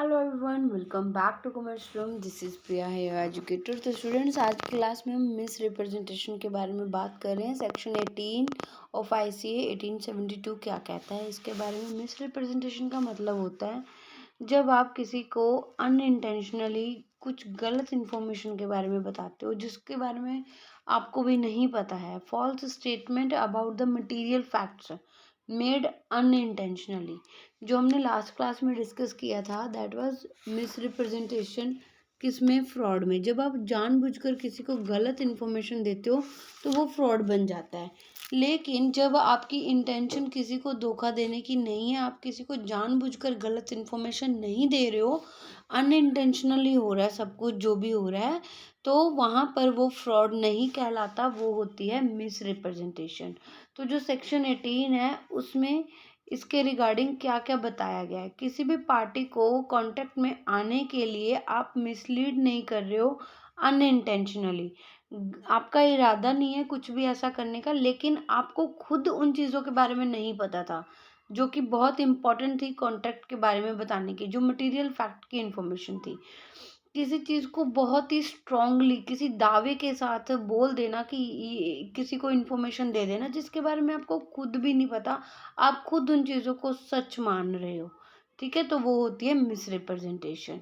Hello everyone, welcome back to commerce room. This is Priya है educator. तो students, आज की क्लास में हम मिस रिप्रेजेंटेशन के बारे में बात कर रहे हैं। सेक्शन 18 ऑफ ICA 1872 क्या कहता है इसके बारे में। मिस रिप्रेजेंटेशन का मतलब होता है जब आप किसी को अनइंटेंशनली कुछ गलत इन्फॉर्मेशन के बारे में बताते हो जिसके बारे में आपको भी नहीं पता है। False statement about the material facts made unintentionally, जो हमने लास्ट क्लास में डिस्कस किया था, दैट वाज मिस रिप्रेजेंटेशन। किसमें? फ्रॉड में। जब आप जानबूझकर किसी को गलत इन्फॉर्मेशन देते हो तो वो फ्रॉड बन जाता है। लेकिन जब आपकी इंटेंशन किसी को धोखा देने की नहीं है, आप किसी को जानबूझकर गलत इन्फॉर्मेशन नहीं दे रहे हो, अनइंटेंशनली हो रहा है सब कुछ जो भी हो रहा है, तो वहाँ पर वो फ्रॉड नहीं कहलाता, वो होती है मिस रिप्रेजेंटेशन। तो जो सेक्शन 18 है उसमें इसके रिगार्डिंग क्या क्या बताया गया है। किसी भी पार्टी को कांटेक्ट में आने के लिए आप मिसलीड नहीं कर रहे हो अनइंटेंशनली। आपका इरादा नहीं है कुछ भी ऐसा करने का, लेकिन आपको खुद उन चीज़ों के बारे में नहीं पता था जो कि बहुत इंपॉर्टेंट थी कॉन्ट्रैक्ट के बारे में बताने की, जो मटेरियल फैक्ट की इंफॉर्मेशन थी। किसी चीज़ को बहुत ही स्ट्रांगली किसी दावे के साथ बोल देना कि किसी को इन्फॉर्मेशन दे देना जिसके बारे में आपको खुद भी नहीं पता, आप खुद उन चीज़ों को सच मान रहे हो। ठीक है, तो वो होती है मिस रिप्रेजेंटेशन।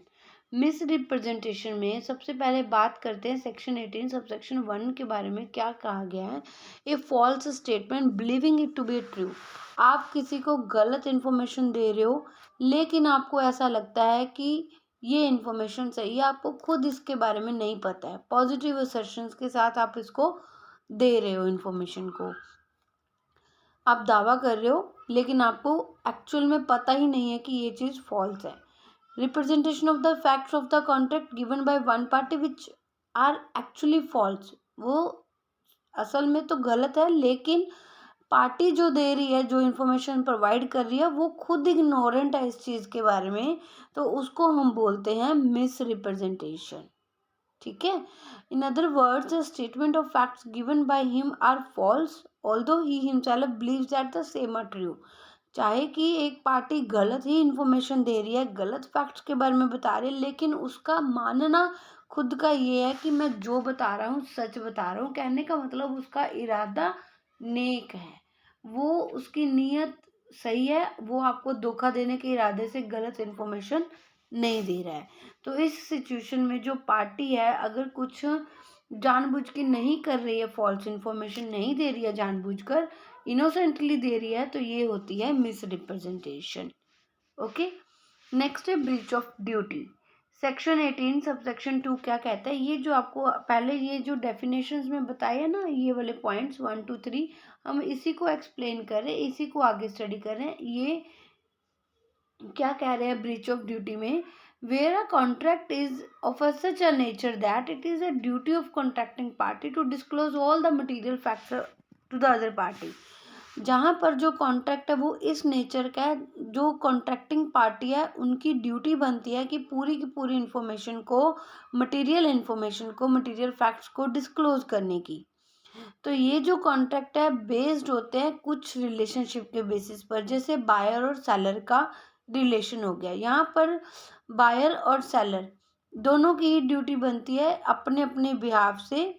मिस रिप्रेजेंटेशन में सबसे पहले बात करते हैं सेक्शन 18 सबसेक्शन 1 के बारे में। क्या कहा गया है? A false statement believing it to be true. आप किसी को गलत इन्फॉर्मेशन दे रहे हो लेकिन आपको ऐसा लगता है कि ये इन्फॉर्मेशन सही है, आपको खुद इसके बारे में नहीं पता है। पॉजिटिव असर्शंस के साथ आप इसको दे रहे हो इन्फॉर्मेशन को, आप दावा कर रहे हो लेकिन आपको एक्चुअल में पता ही नहीं है कि ये चीज़ फॉल्स है। Representation of the facts of the contract given by one party which are actually false. वो असल में तो गलत है, लेकिन पार्टी जो दे रही है, जो इन्फॉर्मेशन प्रोवाइड कर रही है, वो खुद इग्नोरेंट है इस चीज़ के बारे में, तो उसको हम बोलते हैं मिस रिप्रेजेंटेशन। ठीक है। In other words the statement of facts given by him are false although he himself believes that the same are true. चाहे कि एक पार्टी गलत ही इन्फॉर्मेशन दे रही है, गलत फैक्ट्स के बारे में बता रही है, लेकिन उसका मानना खुद का ये है कि मैं जो बता रहा हूँ सच बता रहा हूँ। कहने का मतलब उसका इरादा नेक है, वो उसकी नीयत सही है, वो आपको धोखा देने के इरादे से गलत इन्फॉर्मेशन नहीं दे रहा है। तो इस सिचुएशन में जो पार्टी है अगर कुछ जानबूझ के नहीं कर रही है, फॉल्स इन्फॉर्मेशन नहीं दे रही है, जानबूझकर इनोसेंटली दे रही है, तो ये होती है मिस रिप्रेजेंटेशन। ओके, नेक्स्ट है breach of duty. Section 18 subsection 2 क्या कहता है? ये जो आपको पहले ये जो डेफिनेशंस में बताया ना, ये वाले पॉइंट्स 1 2 3, हम इसी को एक्सप्लेन कर रहे हैं, इसी को आगे स्टडी कर रहे हैं। ये क्या कह रहे हैं ब्रीच ऑफ ड्यूटी में? Where a contract is of a such a nature that it is a duty of contracting party to disclose all the material facts to the other party. जहाँ पर जो कॉन्ट्रैक्ट है वो इस nature का है, जो कॉन्ट्रैक्टिंग पार्टी है उनकी ड्यूटी बनती है कि पूरी की पूरी इंफॉर्मेशन को, मटेरियल इंफॉर्मेशन को, मटेरियल फैक्ट्स को डिस्क्लोज करने की। तो ये जो कॉन्ट्रैक्ट है बेस्ड होते हैं कुछ रिलेशनशिप के बेसिस पर, जैसे बायर और सेलर का रिलेशन हो गया। यहाँ पर बायर और सेलर दोनों की ही ड्यूटी बनती है अपने अपने बिहाफ से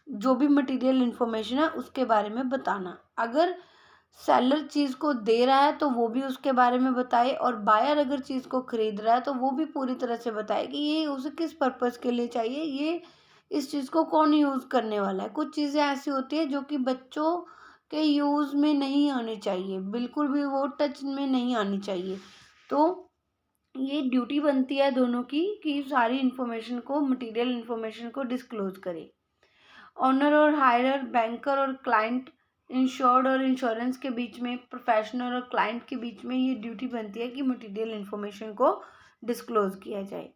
जो भी मटेरियल इन्फॉर्मेशन है उसके बारे में बताना। अगर सेलर चीज़ को दे रहा है तो वो भी उसके बारे में बताए, और बायर अगर चीज़ को खरीद रहा है तो वो भी पूरी तरह से बताए कि ये उसे किस पर्पज़ के लिए चाहिए, ये इस चीज़ को कौन यूज़ करने वाला है। कुछ चीज़ें ऐसी होती है जो कि बच्चों के यूज़ में नहीं आनी चाहिए, बिल्कुल भी वो टच में नहीं आनी चाहिए। तो ये ड्यूटी बनती है दोनों की कि सारी इन्फॉर्मेशन को, मटेरियल इन्फॉर्मेशन को डिस्क्लोज करे। ऑनर और हायरर, बैंकर और क्लाइंट, इंश्योर्ड और इंश्योरेंस के बीच में, प्रोफेशनल और क्लाइंट के बीच में ये ड्यूटी बनती है कि मटेरियल इन्फॉर्मेशन को डिस्क्लोज किया जाए।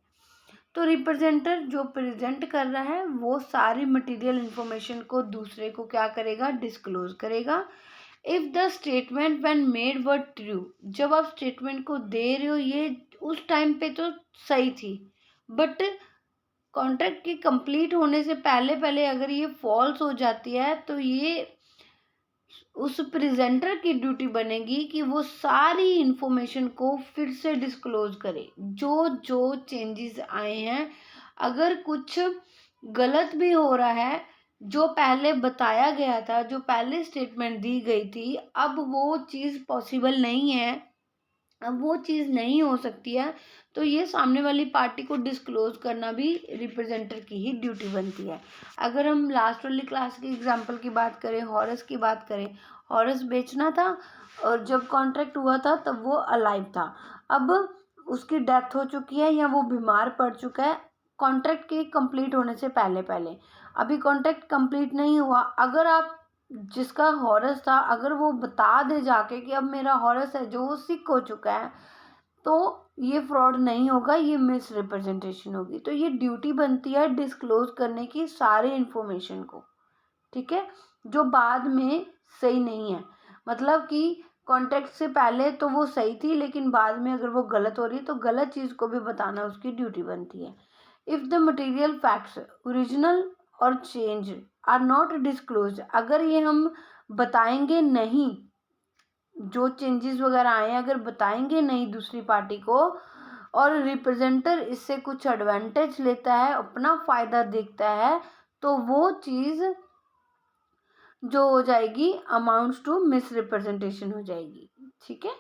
तो रिप्रेजेंटर जो प्रेजेंट कर रहा है वो सारी मटेरियल इन्फॉर्मेशन को दूसरे को क्या करेगा? डिस्क्लोज करेगा। If the statement when made were true, जब आप स्टेटमेंट को दे रहे हो ये उस टाइम पे तो सही थी, बट कॉन्ट्रैक्ट के कंप्लीट होने से पहले पहले अगर ये फॉल्स हो जाती है तो ये उस प्रेजेंटर की ड्यूटी बनेगी कि वो सारी इंफॉर्मेशन को फिर से डिस्क्लोज करे, जो जो चेंजेस आए हैं। अगर कुछ गलत भी हो रहा है, जो पहले बताया गया था, जो पहले स्टेटमेंट दी गई थी, अब वो चीज़ पॉसिबल नहीं है, अब वो चीज़ नहीं हो सकती है, तो ये सामने वाली पार्टी को डिस्क्लोज करना भी रिप्रेजेंटर की ही ड्यूटी बनती है। अगर हम लास्ट वाली क्लास की एग्जांपल की बात करें, हॉरस की बात करें, हॉरस बेचना था और जब कॉन्ट्रैक्ट हुआ था तब वो अलाइव था। अब उसकी डेथ हो चुकी है या वो बीमार पड़ चुका है कॉन्ट्रैक्ट के कंप्लीट होने से पहले पहले। अभी कॉन्ट्रैक्ट कंप्लीट नहीं हुआ, अगर आप जिसका हॉरस था अगर वो बता दे जाके कि अब मेरा हॉरस है जो वो सिक हो चुका है, तो ये फ्रॉड नहीं होगा, ये मिस रिप्रेजेंटेशन होगी। तो ये ड्यूटी बनती है डिस्क्लोज करने की सारे इन्फॉर्मेशन को, ठीक है, जो बाद में सही नहीं है। मतलब कि कॉन्ट्रैक्ट से पहले तो वो सही थी, लेकिन बाद में अगर वो गलत हो रही है तो गलत चीज़ को भी बताना उसकी ड्यूटी बनती है। If the material facts original और चेंज आर नॉट डिस्क्लोज, अगर ये हम बताएंगे नहीं, जो चेंजेस वगैरह आए हैं अगर बताएंगे नहीं दूसरी पार्टी को, और रिप्रेजेंटर इससे कुछ एडवांटेज लेता है, अपना फ़ायदा देखता है, तो वो चीज़ जो हो जाएगी अमाउंट्स टू मिस रिप्रेजेंटेशन हो जाएगी, ठीक है।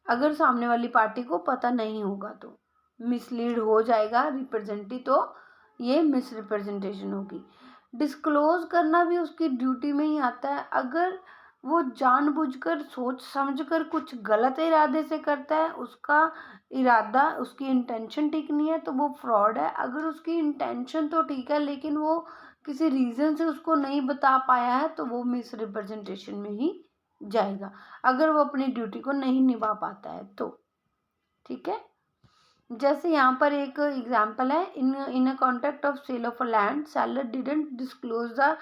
अगर सामने वाली पार्टी को पता नहीं होगा तो मिसलीड हो जाएगा रिप्रेजेंटेटिव, तो ये मिस रिप्रेजेंटेशन होगी। डिस्क्लोज करना भी उसकी ड्यूटी में ही आता है। अगर वो जानबूझकर सोच समझकर कुछ गलत इरादे से करता है, उसका इरादा उसकी इंटेंशन ठीक नहीं है, तो वो फ्रॉड है। अगर उसकी इंटेंशन तो ठीक है लेकिन वो किसी रीज़न से उसको नहीं बता पाया है, तो वो मिस रिप्रेजेंटेशन में ही जाएगा, अगर वो अपनी ड्यूटी को नहीं निभा पाता है तो, ठीक है। जैसे यहाँ पर एक एग्जांपल है, in a contract of sale of a land, seller didn't disclose the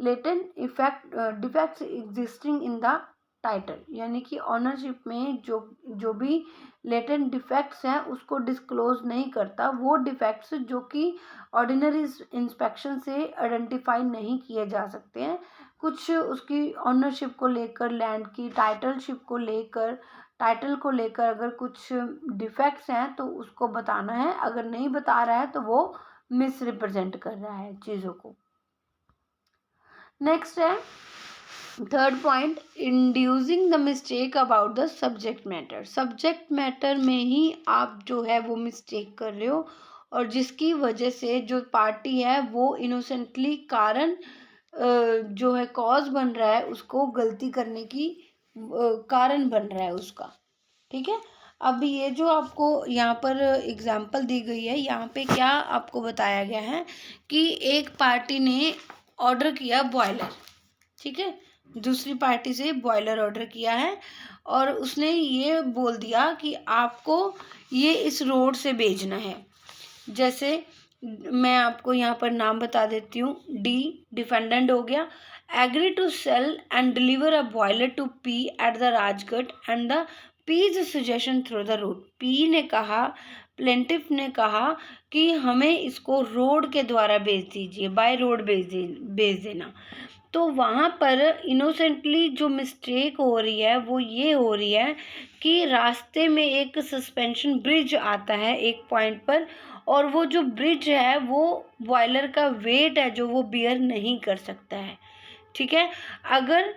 latent effect defects existing in the title, यानी कि ऑनरशिप में जो जो भी लेटेंट डिफेक्ट्स हैं उसको डिस्क्लोज नहीं करता, वो डिफेक्ट्स जो कि ऑर्डिनरी इंस्पेक्शन से आइडेंटिफाई नहीं किए जा सकते हैं, कुछ उसकी ऑनरशिप को लेकर, लैंड की टाइटलशिप को लेकर, टाइटल को लेकर अगर कुछ डिफेक्ट्स हैं तो उसको बताना है, अगर नहीं बता रहा है तो वो मिस रिप्रेजेंट कर रहा है चीज़ों को। नेक्स्ट है third point, inducing the mistake about the subject matter. Subject matter में ही आप जो है वो मिस्टेक कर रहे हो, और जिसकी वजह से जो पार्टी है वो इनोसेंटली कारण जो है कॉज बन रहा है, उसको गलती करने की कारण बन रहा है उसका, ठीक है। अब ये जो आपको यहाँ पर एग्जाम्पल दी गई है, यहाँ पे क्या आपको बताया गया है कि एक पार्टी ने ऑर्डर किया बॉयलर, ठीक है, दूसरी पार्टी से बॉयलर ऑर्डर किया है, और उसने ये बोल दिया कि आपको ये इस रोड से भेजना है। जैसे मैं आपको यहाँ पर नाम बता देती हूँ, डी डिफेंडेंट हो गया, agree to sell and deliver a boiler to P at the Rajgarh and the P's suggestion through the road. P ने कहा, प्लेंटिफ ने कहा कि हमें इसको रोड के द्वारा भेज दीजिए, बाय रोड भेज देना। तो वहाँ पर इनोसेंटली जो मिस्टेक हो रही है वो ये हो रही है कि रास्ते में एक सस्पेंशन ब्रिज आता है एक पॉइंट पर, और वो जो ब्रिज है वो बॉयलर का वेट है जो वो बियर नहीं कर सकता है, ठीक है। अगर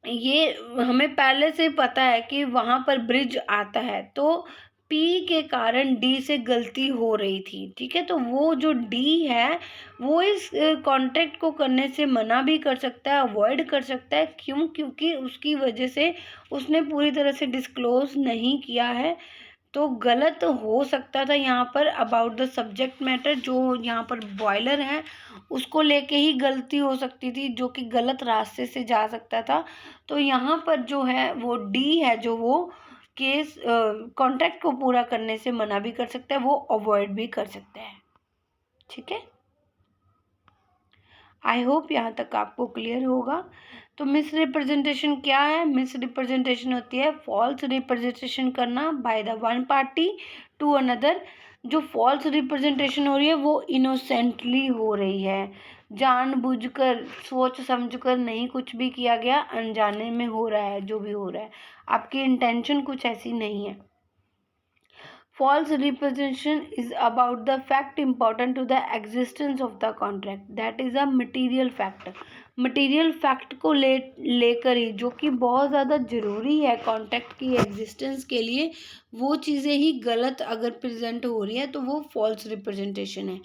ये हमें पहले से पता है कि वहाँ पर ब्रिज आता है, तो पी के कारण डी से गलती हो रही थी, ठीक है। तो वो जो डी है वो इस कॉन्ट्रैक्ट को करने से मना भी कर सकता है, अवॉइड कर सकता है, क्यों, क्योंकि उसकी वजह से उसने पूरी तरह से डिस्क्लोज नहीं किया है। तो गलत हो सकता था यहाँ पर अबाउट द सब्जेक्ट मैटर, जो यहाँ पर बॉयलर है उसको लेके ही गलती हो सकती थी, जो कि गलत रास्ते से जा सकता था। तो यहाँ पर जो है वो डी है जो वो केस कॉन्ट्रैक्ट को पूरा करने से मना भी कर सकता है, वो अवॉइड भी कर सकता है, ठीक है। आई होप यहाँ तक आपको क्लियर होगा। तो मिस रिप्रेजेंटेशन क्या है? मिस रिप्रेजेंटेशन होती है फॉल्स रिप्रेजेंटेशन करना by the one party to another. जो फॉल्स रिप्रेजेंटेशन हो रही है वो इनोसेंटली हो रही है, जानबूझकर सोच समझकर नहीं कुछ भी किया गया, अनजाने में हो रहा है जो भी हो रहा है, आपकी इंटेंशन कुछ ऐसी नहीं है। False representation is about the fact important to the existence of the contract, that is a material fact। material fact को लेकर ही, जो कि बहुत ज़्यादा ज़रूरी है कॉन्ट्रैक्ट की एग्जिस्टेंस के लिए, वो चीज़ें ही गलत अगर प्रेजेंट हो रही है तो वो फॉल्स रिप्रेजेंटेशन है।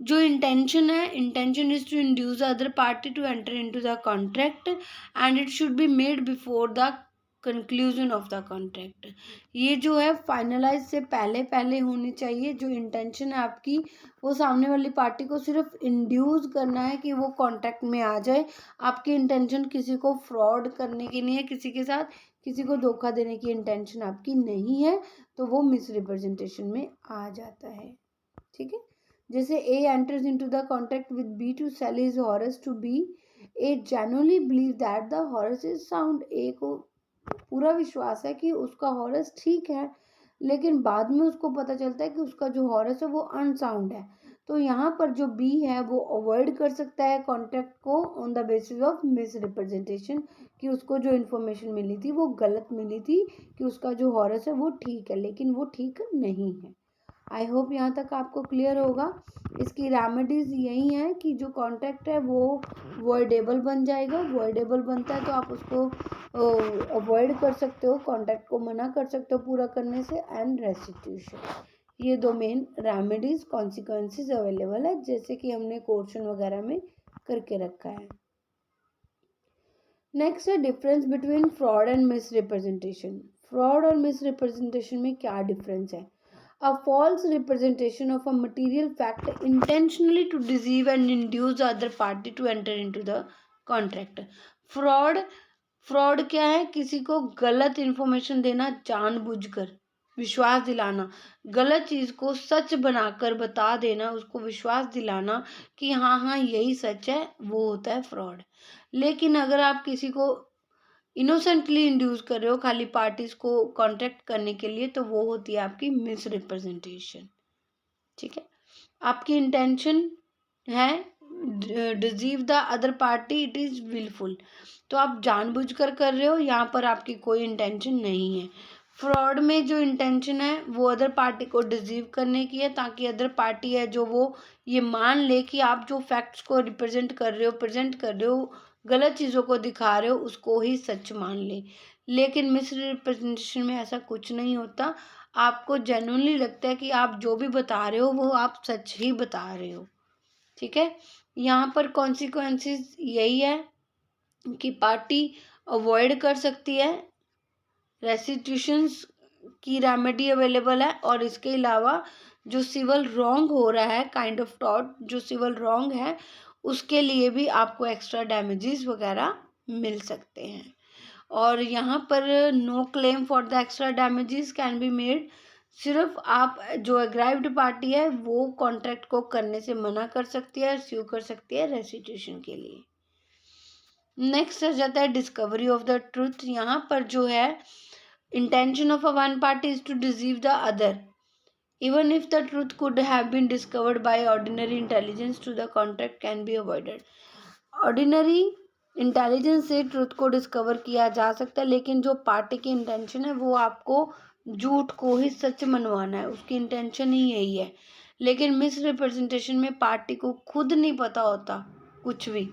जो इंटेंशन है, intention is to induce other party to enter into the contract and it should be made before the conclusion of the contract. ये जो है फाइनलाइज से पहले पहले होनी चाहिए। जो इंटेंशन है आपकी, वो सामने वाली पार्टी को सिर्फ इंड्यूस करना है कि वो कॉन्ट्रैक्ट में आ जाए। आपकी इंटेंशन किसी को फ्रॉड करने की नहीं है, किसी के साथ किसी को धोखा देने की इंटेंशन आपकी नहीं है, तो वो मिस रिप्रेजेंटेशन में आ जाता है। ठीक है, जैसे A enters into the contract with B to sell his horse to B, A genuinely believe that the horse is sound. A को पूरा विश्वास है कि उसका हॉर्स ठीक है, लेकिन बाद में उसको पता चलता है कि उसका जो हॉर्स है वो अनसाउंड है। तो यहाँ पर जो बी है वो अवॉइड कर सकता है कॉन्ट्रैक्ट को on the basis of miss representation, कि उसको जो इन्फॉर्मेशन मिली थी वो गलत मिली थी, कि उसका जो हॉर्स है वो ठीक है, लेकिन वो ठीक नहीं है। आई होप यहाँ तक आपको क्लियर होगा। इसकी रेमेडीज यही है कि जो कॉन्ट्रैक्ट है वो वॉइडेबल बन जाएगा। वॉइडेबल बनता है तो आप उसको अवॉइड कर सकते हो, कॉन्ट्रैक्ट को मना कर सकते हो पूरा करने से, एंड रेस्टिट्यूशन। ये दो मेन रेमेडीज कॉन्सिक्वेंसेज अवेलेबल है, जैसे कि हमने क्वेश्चन वगैरह में करके रखा है। नेक्स्ट है difference between fraud and miss representation. Fraud और मिस रिप्रेजेंटेशन में क्या डिफरेंस है? A false representation of a material fact intentionally to deceive and induce the other party to enter into the contract। Fraud क्या है? किसी को गलत information देना, जानबूझकर विश्वास दिलाना, गलत चीज को सच बनाकर बता देना, उसको विश्वास दिलाना कि हाँ हाँ यही सच है, वो होता है फ्रॉड। लेकिन अगर आप किसी को इनोसेंटली इंड्यूस कर रहे हो खाली पार्टीज को कॉन्ट्रैक्ट करने के लिए, तो वो होती है आपकी मिस रिप्रेजेंटेशन। ठीक है, आपकी इंटेंशन है deceive the other party, it is wilful, तो आप जानबूझकर कर रहे हो, यहाँ पर आपकी कोई इंटेंशन नहीं है। फ्रॉड में जो इंटेंशन है वो अदर पार्टी को डिसीव करने की है, ताकि अदर पार्टी है जो वो ये मान ले कि आप जो फैक्ट्स को रिप्रेजेंट कर रहे हो, प्रेजेंट कर रहे हो, गलत चीज़ों को दिखा रहे हो, उसको ही सच मान ले। लेकिन मिस रिप्रेजेंटेशन में ऐसा कुछ नहीं होता। आपको जेन्युइनली लगता है कि आप जो भी बता रहे हो वो आप सच ही बता रहे हो। ठीक है, यहाँ पर कॉन्सिक्वेंसेस यही है कि पार्टी अवॉइड कर सकती है, रेस्टिट्यूशंस की रेमेडी अवेलेबल है, और इसके अलावा जो सिविल रॉन्ग हो रहा है, काइंड ऑफ टॉट जो सिविल रॉन्ग है, उसके लिए भी आपको एक्स्ट्रा डैमेजेस वगैरह मिल सकते हैं। और यहाँ पर no claim for the extra damages can be made. सिर्फ आप जो एग्राइव्ड पार्टी है वो कॉन्ट्रैक्ट को करने से मना कर सकती है, स्यू कर सकती है रेस्टिट्यूशन के लिए। नेक्स्ट आ जाता है डिस्कवरी ऑफ द ट्रूथ। यहाँ पर जो है intention of a one party is to deceive the other even if the truth could have been discovered by ordinary intelligence to the contract can be avoided। ordinary intelligence से truth को discover किया जा सकता है, लेकिन जो party की intention है वो आपको झूठ को ही सच मनवाना है, उसकी इंटेंशन ही यही है। लेकिन मिस रिप्रेजेंटेशन में पार्टी को खुद नहीं पता होता कुछ भी।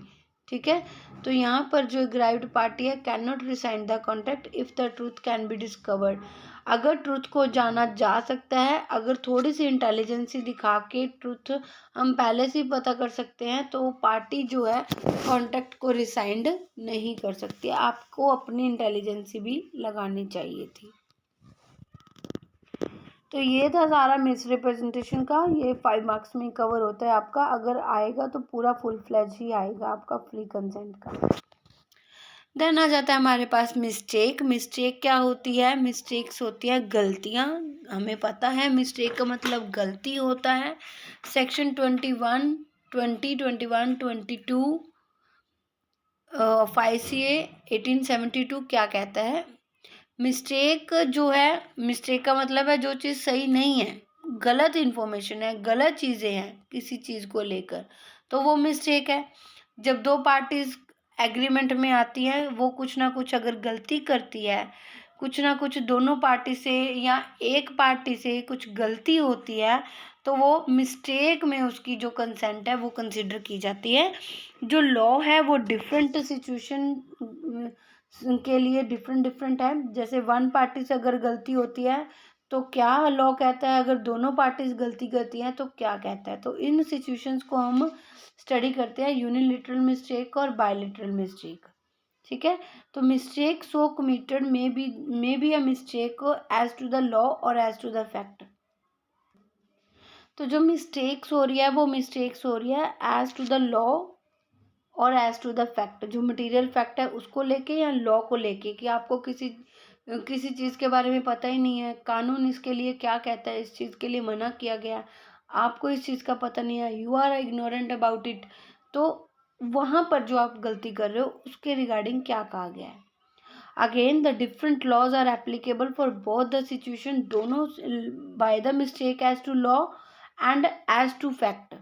ठीक है, तो यहाँ पर जो एग्राइव्ड पार्टी है can not resign the contract if the truth can be discovered. अगर ट्रूथ को जाना जा सकता है, अगर थोड़ी सी इंटेलिजेंसी दिखा के ट्रूथ हम पहले से ही पता कर सकते हैं, तो पार्टी जो है कॉन्ट्रैक्ट को रिसाइंड नहीं कर सकती। आपको अपनी इंटेलिजेंसी भी लगानी चाहिए थी। तो ये था सारा मिस रिप्रेजेंटेशन का। ये 5 मार्क्स में कवर होता है आपका, अगर आएगा तो पूरा फुल फ्लैज ही आएगा आपका फ्री कंसेंट का। देन आ जाता है हमारे पास मिस्टेक। मिस्टेक क्या होती है? मिस्टेक्स होती है गलतियाँ। हमें पता है मिस्टेक का मतलब गलती होता है। सेक्शन 21, 20, 21, 22 ऑफ ICA 1872 क्या कहता है? मिस्टेक जो है, मिस्टेक का मतलब है जो चीज़ सही नहीं है, गलत इन्फॉर्मेशन है, गलत चीज़ें हैं किसी चीज़ को लेकर, तो वो मिस्टेक है। जब दो पार्टीज एग्रीमेंट में आती हैं, वो कुछ ना कुछ अगर गलती करती है, कुछ ना कुछ दोनों पार्टी से या एक पार्टी से कुछ गलती होती है, तो वो मिस्टेक में उसकी जो कंसेंट है वो कंसिडर की जाती है। जो लॉ है वो डिफरेंट सिचुएशन के लिए डिफरेंट डिफरेंट है। जैसे वन पार्टी से अगर गलती होती है तो क्या लॉ कहता है, अगर दोनों पार्टीज गलती करती हैं तो क्या कहता है। तो इन सिचुएशंस को हम स्टडी करते हैं, यूनिलिटरल मिस्टेक और बायलिटरल मिस्टेक। ठीक है, तो mistake so committed may be a mistake as to the law और एज टू द फैक्ट। तो जो मिस्टेक्स हो रही है वो मिस्टेक्स हो रही है एज टू द लॉ और एज टू द फैक्ट। जो मटेरियल फैक्ट है उसको लेके या लॉ को लेके, कि आपको किसी चीज़ के बारे में पता ही नहीं है, कानून इसके लिए क्या कहता है, इस चीज़ के लिए मना किया गया, आपको इस चीज़ का पता नहीं है, you are ignorant about it, तो वहाँ पर जो आप गलती कर रहे हो उसके रिगार्डिंग क्या कहा गया है। Again the different laws are applicable for both the situation, दोनों by the mistake as to law and as to fact.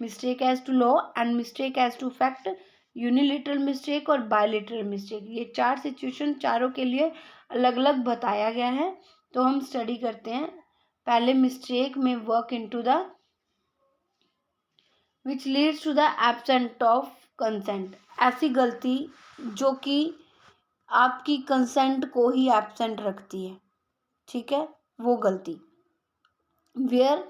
Mistake as to law and mistake as to fact, unilateral mistake और bilateral mistake, ये चार situation चारों के लिए अलग अलग बताया गया है। तो हम स्टडी करते हैं। पहले मिस्टेक में work into the which leads to the absent of consent, ऐसी गलती जो कि आपकी कंसेंट को ही एब्सेंट रखती है। ठीक है, वो गलती। Where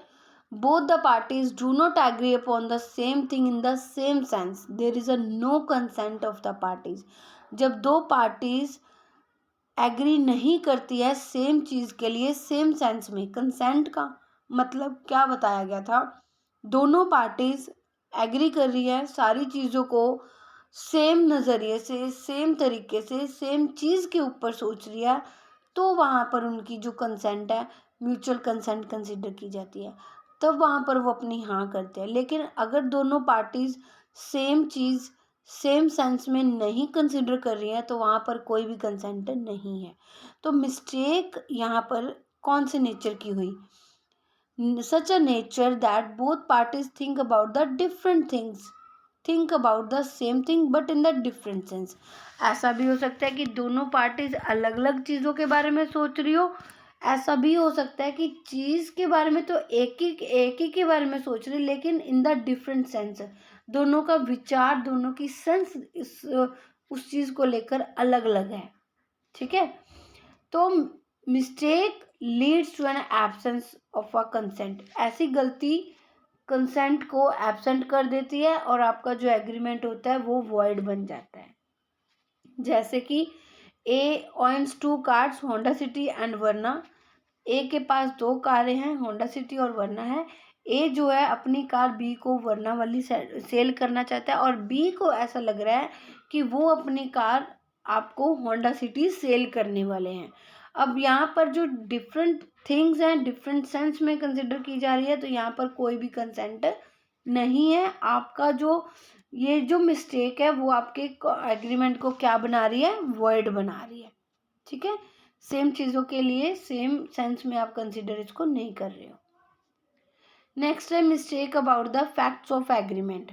both the parties do not agree upon the same thing in the same sense, there is a no consent of the parties। जब दो पार्टीज एग्री नहीं करती है सेम चीज के लिए सेम सेंस में, कंसेंट का मतलब क्या बताया गया था, दोनों पार्टीज एग्री कर रही है सारी चीज़ों को सेम नज़रिए से, सेम तरीके से, सेम चीज़ के ऊपर सोच रही है, तो वहाँ पर उनकी जो कंसेंट है म्यूचुअल कंसेंट कंसिडर की जाती है, तब वहाँ पर वो अपनी हाँ करते हैं। लेकिन अगर दोनों पार्टीज सेम चीज़ सेम सेंस में नहीं कंसिडर कर रही है तो वहाँ पर कोई भी कंसेंट नहीं है। तो मिस्टेक यहाँ पर कौन से नेचर की हुई? such a nature that both parties think about the different things, think about the same thing but in the different sense। ऐसा भी हो सकता है कि दोनों पार्टीज अलग अलग चीज़ों के बारे में सोच रही हो, ऐसा भी हो सकता है कि चीज़ के बारे में तो एक ही के बारे में सोच रही, लेकिन इन द डिफरेंट सेंस, दोनों का विचार, दोनों की सेंस उस चीज़ को लेकर अलग अलग है। ठीक है, तो mistake leads to an absence of a consent, ऐसी गलती कंसेंट को एब्सेंट कर देती है और आपका जो एग्रीमेंट होता है वो वॉइड बन जाता है। जैसे कि A owns two cars, Honda City and Verna. A के पास दो कारें हैं, होंडा सिटी और वर्ना है। ए जो है अपनी कार बी को वर्ना वाली सेल करना चाहता है और बी को ऐसा लग रहा है कि वो अपनी कार आपको होंडा सिटी सेल करने वाले हैं। अब यहाँ पर जो डिफरेंट थिंग्स हैं डिफरेंट सेंस में कंसिडर की जा रही है, तो यहाँ पर कोई भी कंसेंट नहीं है। आपका जो ये जो मिस्टेक है वो आपके एग्रीमेंट को क्या बना रही है? वॉइड बना रही है। ठीक है, सेम चीज़ों के लिए सेम सेंस में आप कंसिडर इसको नहीं कर रहे हो। नेक्स्ट है mistake about the facts of agreement.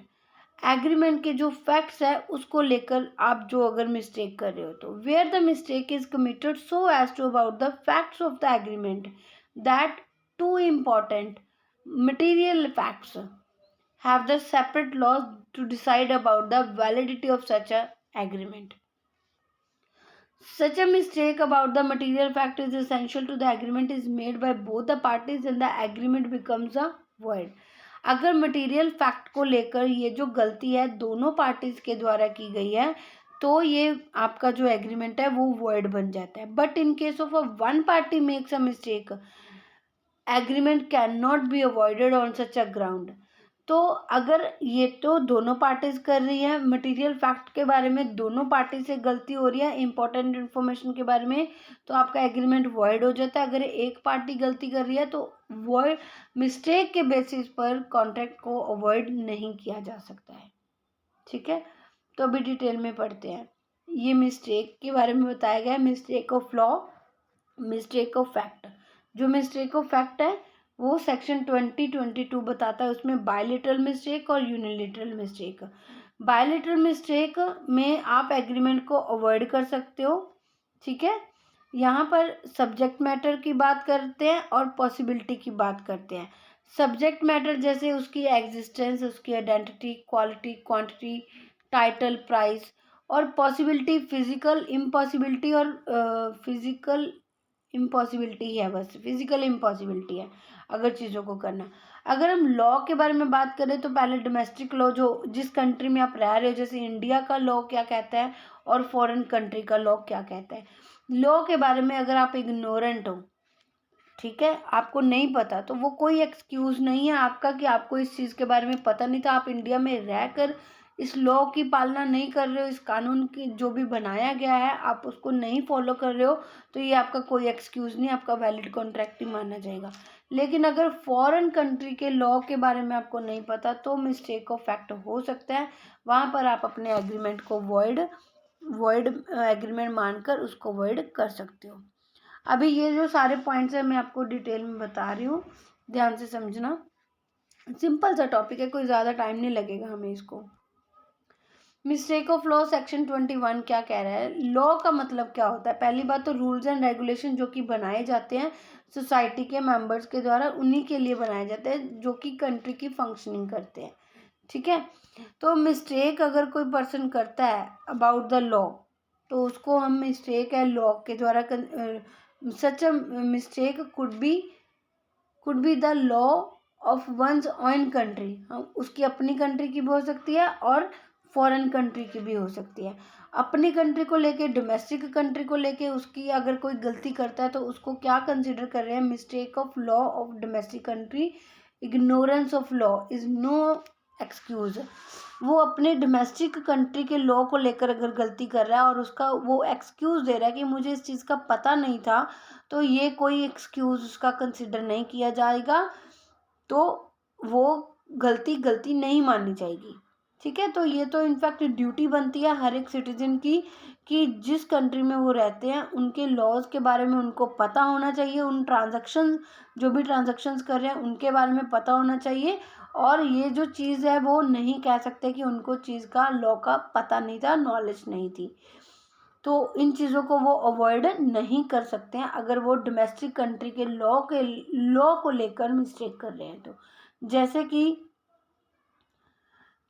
Agreement के जो फैक्ट्स है उसको लेकर आप जो अगर मिस्टेक कर रहे हो, तो where the mistake is committed so as to about the facts of the agreement that two important material facts have the separate laws to decide about the validity of such a agreement। Such a mistake about the material fact is essential to the agreement is made by both the parties and the agreement becomes a void। अगर material fact को लेकर ये जो गलती है दोनों parties के द्वारा की गई है तो ये आपका जो एग्रीमेंट है वो वॉइड बन जाता है। But in case of a one party makes a mistake, agreement can not be avoided on such a ground. तो अगर ये तो दोनों पार्टीज कर रही है, मटेरियल फैक्ट के बारे में दोनों पार्टी से गलती हो रही है, इंपॉर्टेंट इन्फॉर्मेशन के बारे में, तो आपका एग्रीमेंट वॉइड हो जाता है। अगर एक पार्टी गलती कर रही है तो वॉइड मिस्टेक के बेसिस पर कॉन्ट्रैक्ट को अवॉइड नहीं किया जा सकता है। ठीक है, तो अभी डिटेल में पढ़ते हैं। ये मिस्टेक के बारे में बताया गया है, mistake of law, mistake of fact. जो मिस्टेक ऑफ फैक्ट है वो सेक्शन 2022 बताता है, उसमें बायलेटरल मिस्टेक और यूनिलेटरल मिस्टेक। बायलेटरल मिस्टेक में आप एग्रीमेंट को अवॉइड कर सकते हो, ठीक है। यहाँ पर सब्जेक्ट मैटर की बात करते हैं और पॉसिबिलिटी की बात करते हैं। सब्जेक्ट मैटर जैसे उसकी एग्जिस्टेंस, उसकी identity, quality, quantity, title, price, और पॉसिबिलिटी फिजिकल इम्पॉसिबिलिटी, और फिजिकल इम्पॉसिबिलिटी है, बस फिजिकल इम्पॉसिबिलिटी है अगर चीज़ों को करना। अगर हम लॉ के बारे में बात करें तो पहले डोमेस्टिक लॉ, जो जिस कंट्री में आप रह रहे हो, जैसे इंडिया का लॉ क्या कहता है और फॉरेन कंट्री का लॉ क्या कहता है। लॉ के बारे में अगर आप इग्नोरेंट हो, ठीक है, आपको नहीं पता, तो वो कोई एक्सक्यूज़ नहीं है आपका कि आपको इस चीज़ के बारे में पता नहीं था। आप इंडिया में रहकर इस लॉ की पालना नहीं कर रहे हो, इस कानून की जो भी बनाया गया है आप उसको नहीं फॉलो कर रहे हो, तो ये आपका कोई एक्सक्यूज़ नहीं, आपका वैलिड कॉन्ट्रैक्ट ही माना जाएगा। लेकिन अगर फॉरेन कंट्री के लॉ के बारे में आपको नहीं पता तो मिस्टेक ऑफ फैक्ट हो सकता है। वहाँ पर आप अपने एग्रीमेंट को वॉइड एग्रीमेंट मानकर उसको वॉइड कर सकते हो। अभी ये जो सारे पॉइंट्स हैं मैं आपको डिटेल में बता रही हूँ, ध्यान से समझना। सिंपल सा टॉपिक है, कोई ज़्यादा टाइम नहीं लगेगा हमें इसको। मिस्टेक ऑफ लॉ सेक्शन 21 क्या कह रहा है। लॉ का मतलब क्या होता है। पहली बात तो रूल्स एंड रेगुलेशन जो कि बनाए जाते हैं सोसाइटी के मेंबर्स के द्वारा, उन्हीं के लिए बनाए जाते हैं जो कि कंट्री की फंक्शनिंग करते हैं, ठीक है। तो मिस्टेक अगर कोई पर्सन करता है अबाउट द लॉ तो उसको हम मिस्टेक है लॉ के द्वारा such a mistake could be the law of one's own country. हम उसकी अपनी कंट्री की भी हो सकती है और फॉरेन कंट्री की भी हो सकती है। अपनी कंट्री को लेके, डोमेस्टिक कंट्री को लेके उसकी अगर कोई गलती करता है तो उसको क्या कंसिडर कर रहे हैं, mistake of law of domestic country. Ignorance of law is no excuse. वो अपने डोमेस्टिक कंट्री के लॉ को लेकर अगर गलती कर रहा है और उसका वो एक्सक्यूज़ दे रहा है कि मुझे इस चीज़ का पता नहीं था, तो ये कोई एक्सक्यूज़ उसका कंसिडर नहीं किया जाएगा, तो वो गलती नहीं मानी जाएगी, ठीक है। तो ये तो इनफैक्ट ड्यूटी बनती है हर एक सिटीजन की कि जिस कंट्री में वो रहते हैं उनके लॉज के बारे में उनको पता होना चाहिए, उन ट्रांजैक्शन जो भी ट्रांजैक्शंस कर रहे हैं उनके बारे में पता होना चाहिए, और ये जो चीज़ है वो नहीं कह सकते कि उनको चीज़ का लॉ का पता नहीं था, नॉलेज नहीं थी। तो इन चीज़ों को वो अवॉइड नहीं कर सकते हैं अगर वो डोमेस्टिक कंट्री के लॉ को लेकर मिस्टेक कर रहे हैं। तो जैसे कि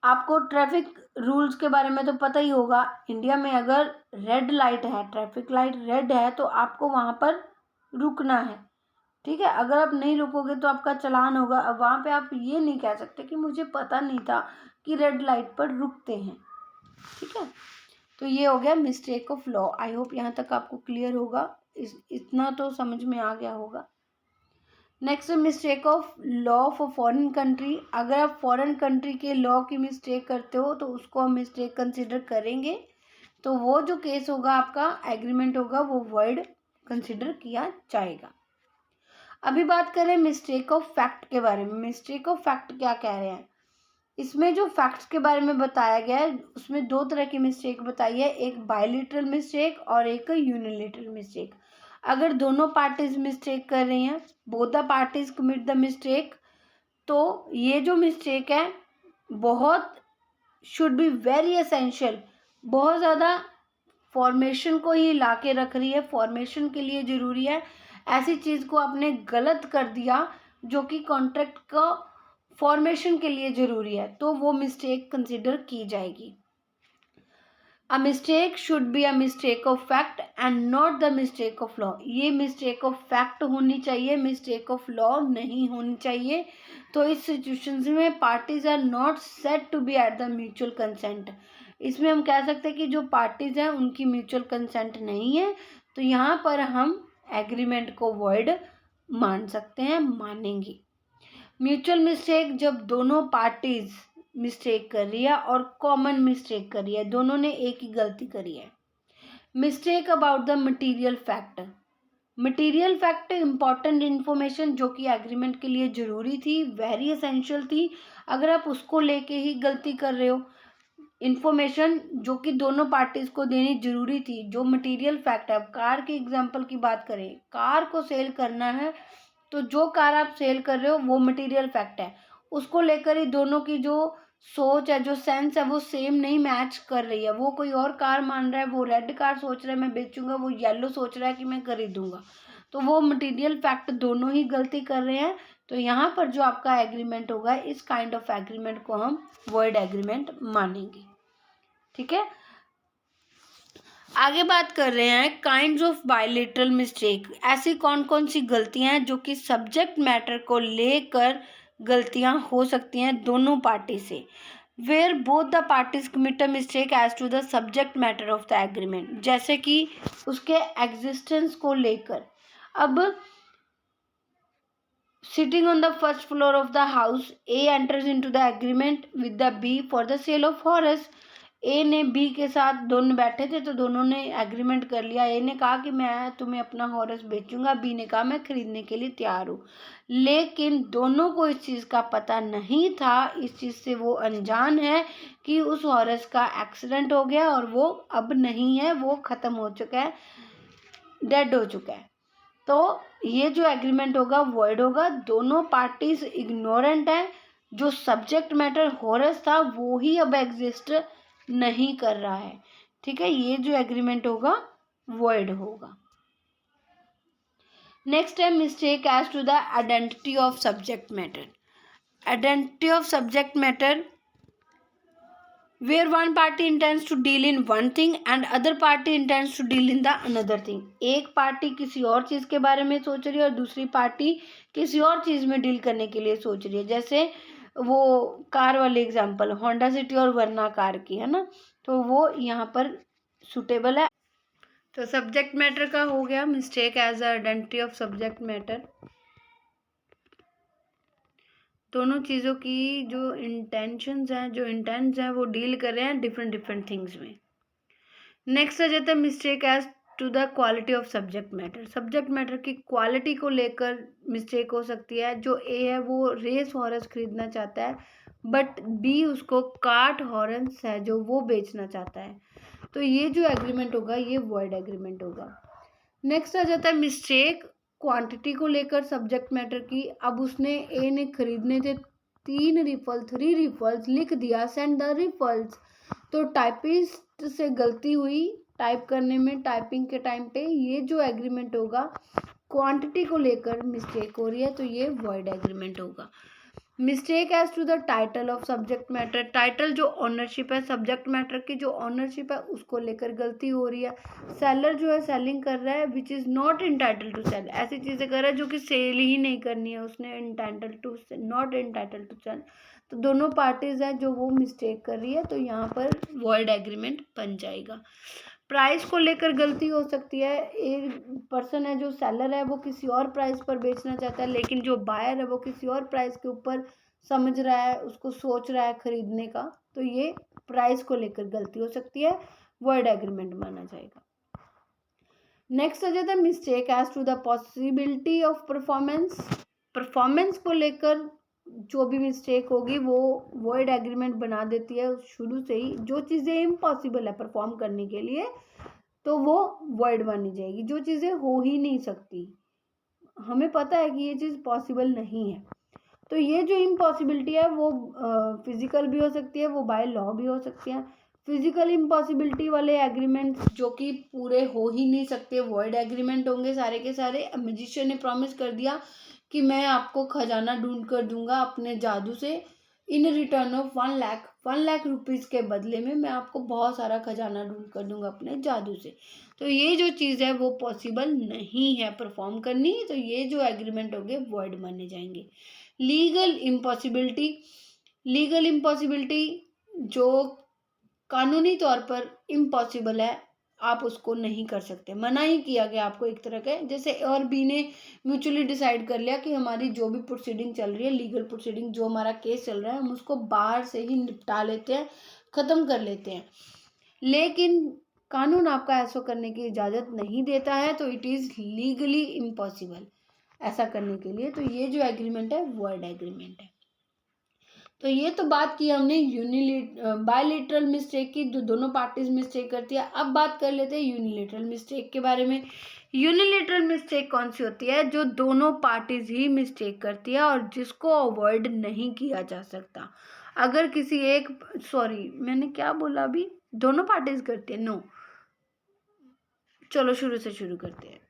आपको ट्रैफिक रूल्स के बारे में तो पता ही होगा। इंडिया में अगर रेड लाइट है, ट्रैफिक लाइट रेड है, तो आपको वहाँ पर रुकना है, ठीक है। अगर आप नहीं रुकोगे तो आपका चालान होगा। अब वहाँ पे आप ये नहीं कह सकते कि मुझे पता नहीं था कि रेड लाइट पर रुकते हैं, ठीक है। तो ये हो गया mistake of law. I hope यहाँ तक आपको क्लियर होगा, इतना तो समझ में आ गया होगा। Next mistake of law for foreign country. अगर आप फॉरेन कंट्री के लॉ की मिस्टेक करते हो तो उसको हम मिस्टेक कंसिडर करेंगे, तो वो जो केस होगा आपका एग्रीमेंट होगा वो वर्ड कंसिडर किया जाएगा। अभी बात करें मिस्टेक ऑफ फैक्ट के बारे में। मिस्टेक ऑफ फैक्ट क्या कह रहे हैं, इसमें जो फैक्ट्स के बारे में बताया गया है उसमें दो तरह की मिस्टेक बताई है, एक बायलिटरल मिस्टेक और एक यूनिलेटरल मिस्टेक। अगर दोनों पार्टीज मिस्टेक कर रही हैं, both the parties commit the mistake, तो ये जो मिस्टेक है बहुत शुड बी वेरी एसेंशियल, बहुत ज़्यादा फॉर्मेशन को ही ला के रख रही है, फॉर्मेशन के लिए ज़रूरी है। ऐसी चीज़ को आपने गलत कर दिया जो कि कॉन्ट्रैक्ट का फॉर्मेशन के लिए ज़रूरी है, तो वो मिस्टेक कंसिडर की जाएगी। A mistake should be a mistake of fact and not the mistake of law. ये मिस्टेक ऑफ फैक्ट होनी चाहिए, मिस्टेक ऑफ लॉ नहीं होनी चाहिए। तो इस सिचुएशन में parties are not set to be at the mutual consent. इसमें हम कह सकते हैं कि जो पार्टीज हैं उनकी म्यूचुअल कंसेंट नहीं है, तो यहाँ पर हम एग्रीमेंट को वॉइड मान सकते हैं, मानेंगे। म्यूचुअल मिस्टेक जब दोनों पार्टीज मिस्टेक कर रही है और कॉमन मिस्टेक कर रही है, दोनों ने एक ही गलती करी है। Mistake about the material fact. Material fact important information जो कि एग्रीमेंट के लिए ज़रूरी थी, वेरी एसेंशियल थी, अगर आप उसको लेके ही गलती कर रहे हो इंफॉर्मेशन जो कि दोनों पार्टीज को देनी जरूरी थी, जो मटेरियल फैक्ट है। अब कार के एग्जांपल की बात करें, कार को सेल करना है तो जो कार आप सेल कर रहे हो वो मटेरियल फैक्ट है, उसको लेकर ही दोनों की जो सोच है, जो सेंस है, वो सेम नहीं मैच कर रही है। वो कोई और कार मान रहा है, वो रेड कार सोच रहा है मैं बेचूंगा, वो येलो सोच रहा है कि मैं खरीदूंगा, तो वो मटेरियल फैक्ट दोनों ही गलती कर रहे हैं। तो यहाँ पर जो आपका एग्रीमेंट होगा, इस काइंड ऑफ एग्रीमेंट को हम वॉइड एग्रीमेंट मानेंगे। ठीक है, आगे बात कर रहे हैं काइंड्स ऑफ बायलेटरल मिस्टेक। ऐसी कौन कौन सी गलतियां हैं जो कि सब्जेक्ट मैटर को लेकर गलतियां हो सकती हैं दोनों पार्टी से। Where both the parties commit a mistake as to the subject matter of the agreement, जैसे कि उसके एग्जिस्टेंस को लेकर। अब sitting on the first floor of the house, A enters into the agreement with the B for the sale of horse. ए ने B के साथ दोनों बैठे थे तो दोनों ने एग्रीमेंट कर लिया। ए ने कहा कि मैं तुम्हें अपना हॉर्स बेचूंगा, बी ने कहा मैं खरीदने के लिए तैयार हूँ। लेकिन दोनों को इस चीज़ का पता नहीं था, इस चीज़ से वो अनजान है कि उस हॉर्स का एक्सीडेंट हो गया और वो अब नहीं है, वो ख़त्म हो चुका है, डेड हो चुका है। तो ये जो एग्रीमेंट होगा वॉइड होगा। दोनों पार्टीज इग्नोरेंट हैं, जो सब्जेक्ट मैटर हॉरस था वो ही अब एग्जिस्ट नहीं कर रहा है। ठीक है, ये जो एग्रीमेंट होगा वॉइड होगा। नेक्स्ट है mistake as to the identity of subject matter. Identity of subject matter where one party intends to deal in one thing and other party intends to deal in the another thing। एक party किसी और चीज के बारे में सोच रही है और दूसरी पार्टी किसी और चीज में डील करने के लिए सोच रही है। जैसे वो कार वाले एग्जांपल, होंडा सिटी और वरना कार की है ना, तो वो यहाँ पर सुटेबल है। तो सब्जेक्ट मैटर का हो गया mistake as identity of subject matter. दोनों चीज़ों की जो इंटेंशंस हैं, जो इंटेंट्स हैं, वो डील कर रहे हैं डिफरेंट डिफरेंट थिंग्स में। नेक्स्ट आ जाता है mistake as to the quality of subject matter. Subject matter की क्वालिटी को लेकर मिस्टेक हो सकती है। जो ए है वो रेस हॉर्स खरीदना चाहता है, बट बी उसको कार्ट हॉर्स है जो वो बेचना चाहता है, तो ये जो एग्रीमेंट होगा ये वॉइड एग्रीमेंट होगा। नेक्स्ट आ जाता है मिस्टेक क्वांटिटी को लेकर सब्जेक्ट मैटर की। अब उसने ए ने खरीदने थे 3 रिफल्स, लिख दिया सेंड द रिफल्स, तो टाइपिस्ट से गलती हुई टाइप करने में, टाइपिंग के टाइम पे। ये जो एग्रीमेंट होगा क्वांटिटी को लेकर मिस्टेक हो रही है, तो ये वॉइड एग्रीमेंट होगा। Mistake as to the title of subject matter. Title जो ऑनरशिप है, सब्जेक्ट मैटर की जो ऑनरशिप है उसको लेकर गलती हो रही है। सेलर जो है सेलिंग कर रहा है which is not entitle to sell, ऐसी चीज़ें कर रहा है जो कि सेल ही नहीं करनी है उसने, entitle to not entitle to sell. तो दोनों पार्टीज हैं जो वो मिस्टेक कर रही है, तो यहाँ पर वॉइड एग्रीमेंट बन जाएगा। प्राइस को लेकर गलती हो सकती है। एक पर्सन है जो सेलर है वो किसी और प्राइस पर बेचना चाहता है, लेकिन जो बायर है वो किसी और प्राइस के ऊपर समझ रहा है, उसको सोच रहा है खरीदने का, तो ये प्राइस को लेकर गलती हो सकती है, वर्ड एग्रीमेंट माना जाएगा। नेक्स्ट आ जाता है mistake as to the possibility of performance. Performance को लेकर जो भी मिस्टेक होगी वो वॉइड एग्रीमेंट बना देती है शुरू से ही। जो चीज़ें इम्पॉसिबल है परफॉर्म करने के लिए तो वो वॉइड मानी जाएगी। जो चीज़ें हो ही नहीं सकती, हमें पता है कि ये चीज़ पॉसिबल नहीं है, तो ये जो इम्पॉसिबिलिटी है वो फिजिकल भी हो सकती है, वो बाय लॉ भी हो सकती है। फिजिकल इम्पॉसिबिलिटी वाले एग्रीमेंट जो कि पूरे हो ही नहीं सकते, वॉइड एग्रीमेंट होंगे सारे के सारे। मैजिशियन ने प्रॉमिस कर दिया कि मैं आपको खजाना ढूंढ कर दूंगा अपने जादू से, in return of 1 lakh rupees के बदले में मैं आपको बहुत सारा खजाना ढूंढ कर दूंगा अपने जादू से। तो ये जो चीज़ है वो पॉसिबल नहीं है परफॉर्म करनी, तो ये जो एग्रीमेंट होंगे वॉइड माने जाएंगे। लीगल इम्पॉसिबिलिटी जो कानूनी तौर पर इम्पॉसिबल है, आप उसको नहीं कर सकते, मना ही किया गया आपको एक तरह के। जैसे और बी ने म्यूचुअली डिसाइड कर लिया कि हमारी जो भी प्रोसीडिंग चल रही है, लीगल प्रोसीडिंग, जो हमारा केस चल रहा है, हम उसको बाहर से ही निपटा लेते हैं, ख़त्म कर लेते हैं, लेकिन कानून आपका ऐसा करने की इजाज़त नहीं देता है, तो इट इज़ लीगली इम्पॉसिबल ऐसा करने के लिए। तो ये जो एग्रीमेंट है वॉइड एग्रीमेंट है। तो ये तो बात की हमने बायलेटरल मिस्टेक की, जो दोनों पार्टीज मिस्टेक करती है। अब बात कर लेते हैं यूनिलेटरल मिस्टेक के बारे में। यूनिलेटरल मिस्टेक कौन सी होती है? जो दोनों पार्टीज ही मिस्टेक करती है और जिसको अवॉइड नहीं किया जा सकता। अगर किसी एक, सॉरी मैंने क्या बोला अभी, दोनों पार्टीज करती है, नो, चलो शुरू से शुरू करते हैं।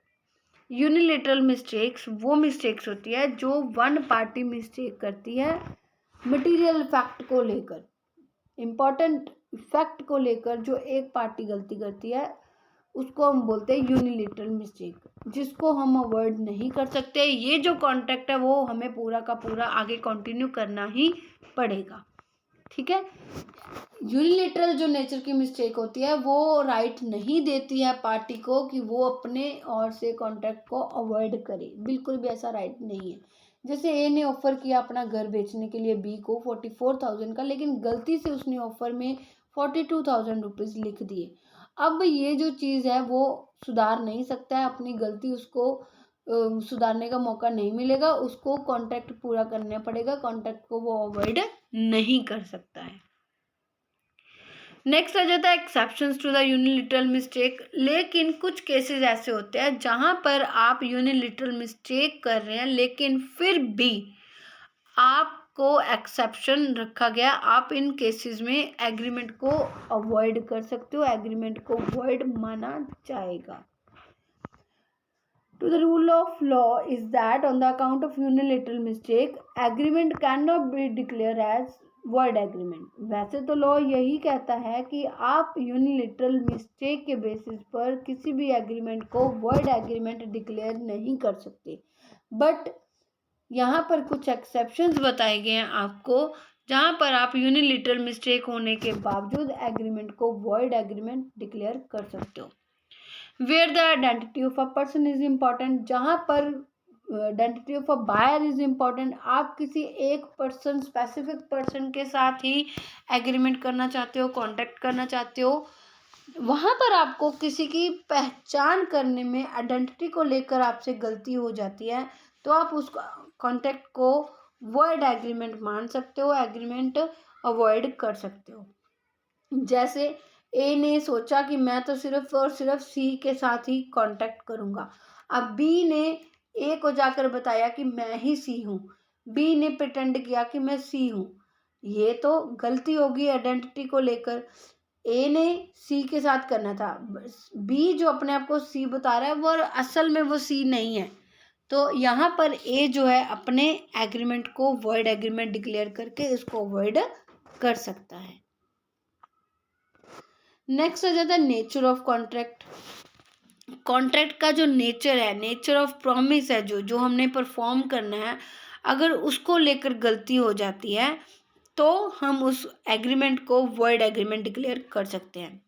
यूनिलेटरल मिस्टेक्स वो मिस्टेक्स होती है जो वन पार्टी मिस्टेक करती है मटेरियल फैक्ट को लेकर, इम्पोर्टेंट फैक्ट को लेकर जो एक पार्टी गलती करती है उसको हम बोलते हैं यूनिलेटरल मिस्टेक, जिसको हम अवॉइड नहीं कर सकते। ये जो कॉन्ट्रैक्ट है वो हमें पूरा का पूरा आगे कंटिन्यू करना ही पड़ेगा, ठीक है। यूनिलेटरल जो नेचर की मिस्टेक होती है वो राइट नहीं देती है पार्टी को कि वो अपने और से कॉन्ट्रैक्ट को अवॉइड करे, बिल्कुल भी ऐसा राइट नहीं है। जैसे ए ने ऑफर किया अपना घर बेचने के लिए बी को 44,000 का, लेकिन गलती से उसने ऑफर में 42,000 रुपीज़ लिख दिए। अब ये जो चीज़ है वो सुधार नहीं सकता है अपनी गलती, उसको सुधारने का मौका नहीं मिलेगा, उसको कॉन्ट्रैक्ट पूरा करना पड़ेगा, कॉन्ट्रैक्ट को वो अवॉइड नहीं कर सकता है। नेक्स्ट आ जाता है एक्सेप्शंस टू द यूनिलिटरल मिस्टेक। लेकिन कुछ केसेस ऐसे होते हैं जहां पर आप यूनिलिटरल मिस्टेक कर रहे हैं लेकिन फिर भी आपको एक्सेप्शन रखा गया, आप इन केसेस में एग्रीमेंट को अवॉइड कर सकते हो, एग्रीमेंट को वॉइड माना जाएगा। To the rule of law is that on the account of unilateral mistake, agreement cannot be declared as void agreement। वैसे तो लॉ यही कहता है कि आप यूनिलेटरल मिस्टेक के बेसिस पर किसी भी एग्रीमेंट को void एग्रीमेंट डिक्लेयर नहीं कर सकते, बट यहाँ पर कुछ एक्सेप्शंस बताए गए हैं आपको, जहाँ पर आप यूनिलेटरल मिस्टेक होने के बावजूद एग्रीमेंट को void एग्रीमेंट डिक्लेयर कर सकते हो। Where the identity of a person is important, जहाँ पर identity of a buyer is important, आप किसी एक पर्सन, स्पेसिफिक पर्सन के साथ ही एग्रीमेंट करना चाहते हो, कॉन्ट्रैक्ट करना चाहते हो, वहाँ पर आपको किसी की पहचान करने में आइडेंटिटी को लेकर आपसे गलती हो जाती है, तो आप उस कॉन्ट्रैक्ट को वॉइड एग्रीमेंट मान सकते हो, एग्रीमेंट अवॉइड कर सकते हो। जैसे ए ने सोचा कि मैं तो सिर्फ और सिर्फ सी के साथ ही कांटेक्ट करूंगा, अब बी ने ए को जाकर बताया कि मैं ही सी हूँ, बी ने प्रिटेंड किया कि मैं सी हूँ, ये तो गलती होगी आइडेंटिटी को लेकर। ए ने सी के साथ करना था, बी जो अपने आप को सी बता रहा है वो असल में वो सी नहीं है, तो यहाँ पर ए जो है अपने एग्रीमेंट को वॉइड एग्रीमेंट डिक्लेयर करके इसको अवॉइड कर सकता है। नेक्स्ट आ जाता है नेचर ऑफ कॉन्ट्रैक्ट। कॉन्ट्रैक्ट का जो नेचर है, नेचर ऑफ प्रॉमिस है, जो हमने परफॉर्म करना है, अगर उसको लेकर गलती हो जाती है तो हम उस एग्रीमेंट को वॉइड एग्रीमेंट डिक्लेयर कर सकते हैं।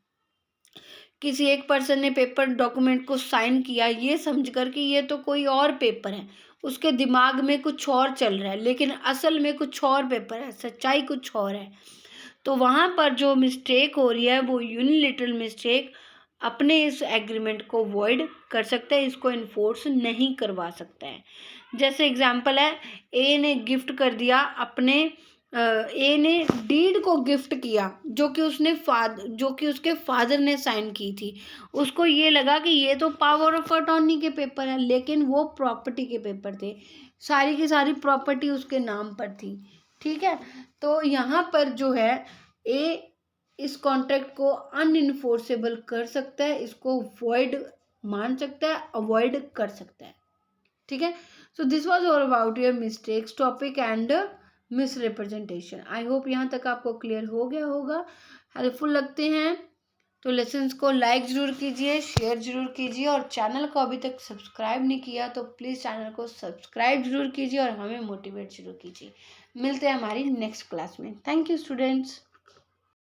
किसी एक पर्सन ने पेपर डॉक्यूमेंट को साइन किया ये समझकर कि ये तो कोई और पेपर है, उसके दिमाग में कुछ और चल रहा है, लेकिन असल में कुछ और पेपर है, सच्चाई कुछ और है, तो वहाँ पर जो मिस्टेक हो रही है वो यूनिलेटरल मिस्टेक अपने इस एग्रीमेंट को वॉइड कर सकता है, इसको इन्फोर्स नहीं करवा सकता है। जैसे एग्जांपल है, ए ने गिफ्ट कर दिया अपने ए ने डीड को गिफ्ट किया जो कि उसके फादर ने साइन की थी, उसको ये लगा कि ये तो पावर ऑफ अटॉर्नी के पेपर है, लेकिन वो प्रॉपर्टी के पेपर थे, सारी की सारी प्रॉपर्टी उसके नाम पर थी, ठीक है। तो यहाँ पर जो है ए इस कॉन्ट्रैक्ट को अनइन्फोर्सेबल कर सकता है, इसको वॉइड मान सकता है, अवॉइड कर सकता है, ठीक है। So this was all about your mistakes topic and miss representation. I hope यहाँ तक आपको क्लियर हो गया होगा, हेल्पफुल लगते हैं तो लेसन्स को लाइक ज़रूर कीजिए, शेयर ज़रूर कीजिए, और चैनल को अभी तक सब्सक्राइब नहीं किया तो प्लीज़ चैनल को सब्सक्राइब ज़रूर कीजिए और हमें मोटिवेट ज़रूर कीजिए। मिलते हैं हमारी नेक्स्ट क्लास में। Thank you students.